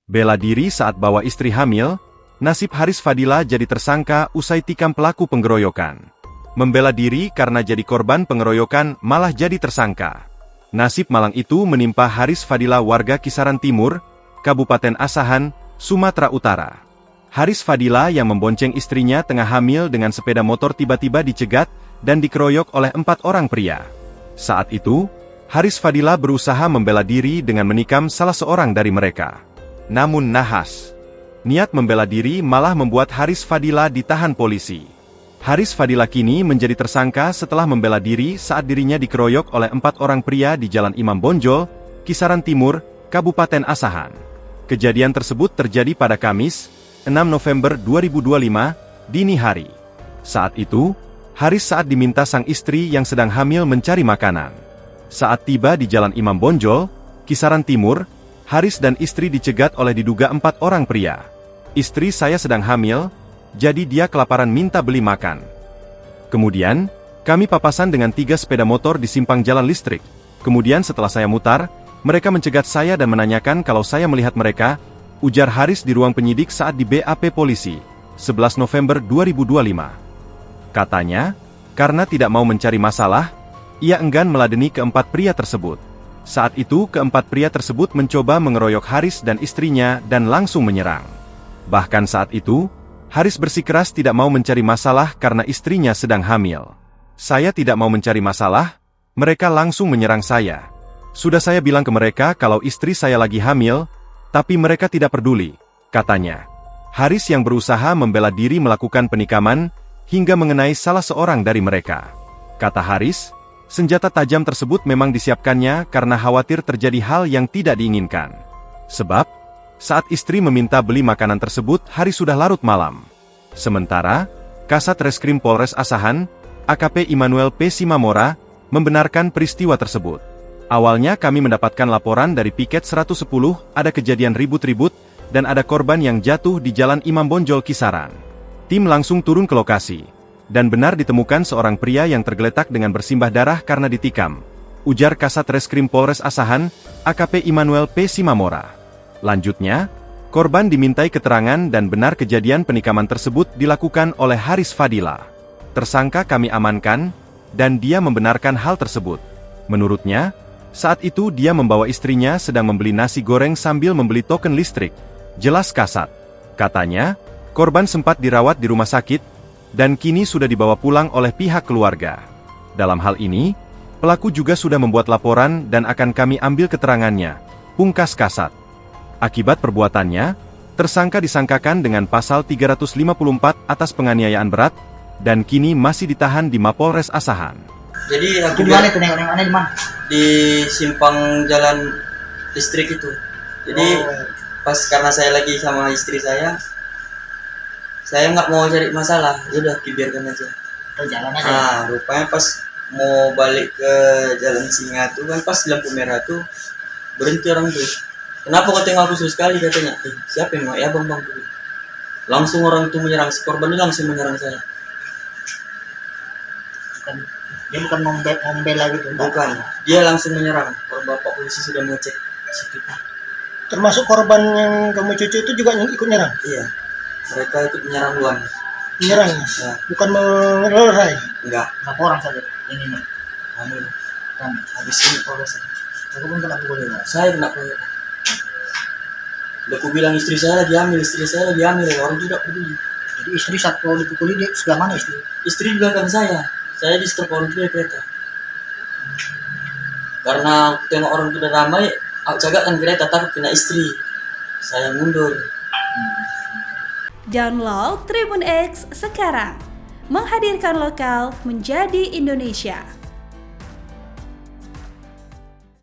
Bela diri saat bawa istri hamil, nasib Haris Fadila jadi tersangka usai tikam pelaku pengeroyokan. Membela diri karena jadi korban pengeroyokan malah jadi tersangka. Nasib malang itu menimpa Haris Fadila warga Kisaran Timur, Kabupaten Asahan, Sumatera Utara. Haris Fadila yang membonceng istrinya tengah hamil dengan sepeda motor tiba-tiba dicegat dan dikeroyok oleh 4 orang pria. Saat itu, Haris Fadila berusaha membela diri dengan menikam salah seorang dari mereka. Namun nahas. Niat membela diri malah membuat Haris Fadila ditahan polisi. Haris Fadila kini menjadi tersangka setelah membela diri saat dirinya dikeroyok oleh 4 orang pria di Jalan Imam Bonjol, Kisaran Timur, Kabupaten Asahan. Kejadian tersebut terjadi pada Kamis, 6 November 2025, dini hari. Saat itu, Haris saat diminta sang istri yang sedang hamil mencari makanan. Saat tiba di Jalan Imam Bonjol, Kisaran Timur, Haris dan istri dicegat oleh diduga 4 orang pria. Istri saya sedang hamil, jadi dia kelaparan minta beli makan. Kemudian, kami papasan dengan 3 sepeda motor di simpang jalan listrik. Kemudian setelah saya mutar, mereka mencegat saya dan menanyakan kalau saya melihat mereka, ujar Haris di ruang penyidik saat di BAP polisi, 11 November 2025. Katanya, karena tidak mau mencari masalah, ia enggan meladeni ke-4 pria tersebut. Saat itu ke-4 pria tersebut mencoba mengeroyok Haris dan istrinya dan langsung menyerang. Bahkan saat itu, Haris bersikeras tidak mau mencari masalah karena istrinya sedang hamil. Saya tidak mau mencari masalah, mereka langsung menyerang saya. Sudah saya bilang ke mereka kalau istri saya lagi hamil, tapi mereka tidak peduli, katanya. Haris yang berusaha membela diri melakukan penikaman, hingga mengenai salah seorang dari mereka. Kata Haris, senjata tajam tersebut memang disiapkannya karena khawatir terjadi hal yang tidak diinginkan. Sebab, saat istri meminta beli makanan tersebut, Haris sudah larut malam. Sementara, Kasat Reskrim Polres Asahan, AKP Immanuel P. Simamora, membenarkan peristiwa tersebut. Awalnya kami mendapatkan laporan dari piket 110, ada kejadian ribut-ribut, dan ada korban yang jatuh di Jalan Imam Bonjol Kisaran. Tim langsung turun ke lokasi. Dan benar ditemukan seorang pria yang tergeletak dengan bersimbah darah karena ditikam, ujar Kasat Reskrim Polres Asahan, AKP Immanuel P. Simamora. Lanjutnya, korban dimintai keterangan dan benar kejadian penikaman tersebut dilakukan oleh Haris Fadila. Tersangka kami amankan, dan dia membenarkan hal tersebut. Menurutnya, saat itu dia membawa istrinya sedang membeli nasi goreng sambil membeli token listrik. Jelas Kasat. Katanya, korban sempat dirawat di rumah sakit, dan kini sudah dibawa pulang oleh pihak keluarga. Dalam hal ini, pelaku juga sudah membuat laporan dan akan kami ambil keterangannya, pungkas Kasat. Akibat perbuatannya, tersangka disangkakan dengan pasal 354 atas penganiayaan berat, dan kini masih ditahan di Mapolres Asahan. Jadi Itu di mana itu nengok-nengoknya di mana? di simpang jalan listrik itu. Jadi pas karena saya lagi sama istri saya nggak mau cari masalah, ya udah dibiarkan aja. Oh, jalan aja. Nah, rupanya pas mau balik ke jalan Singa tuh kan pas lampu merah tuh berhenti orang tuh. Kenapa kau tengok aku sekali katanya? Siapa yang mau? Ya bang. Langsung orang itu menyerang, si korban ini langsung menyerang saya. Dia bukan membela gitu. Bukan, dia langsung menyerang. Kalau bapak polisi sudah mengecek situ. Termasuk korban yang kamu cucu itu juga ikut nyerang. Iya, mereka ikut menyerang duluan. Menyerang, Ya. bukan melerai. Enggak. Berapa orang saja ini nih? Anu, Kan habis ini polres. aku pun kena pukul juga. Saya kena proyek. Udah aku bilang istri saya lagi hamil, orang tidak peduli. Jadi istri saat kalau dipukuli dia sebelah mana istri? Istri di belakang saya di stop orang itu kereta. Karena tengok orang sudah ramai, aku cagakkan kereta takut kena istri. Saya mundur. Download Tribun X sekarang, menghadirkan lokal menjadi Indonesia.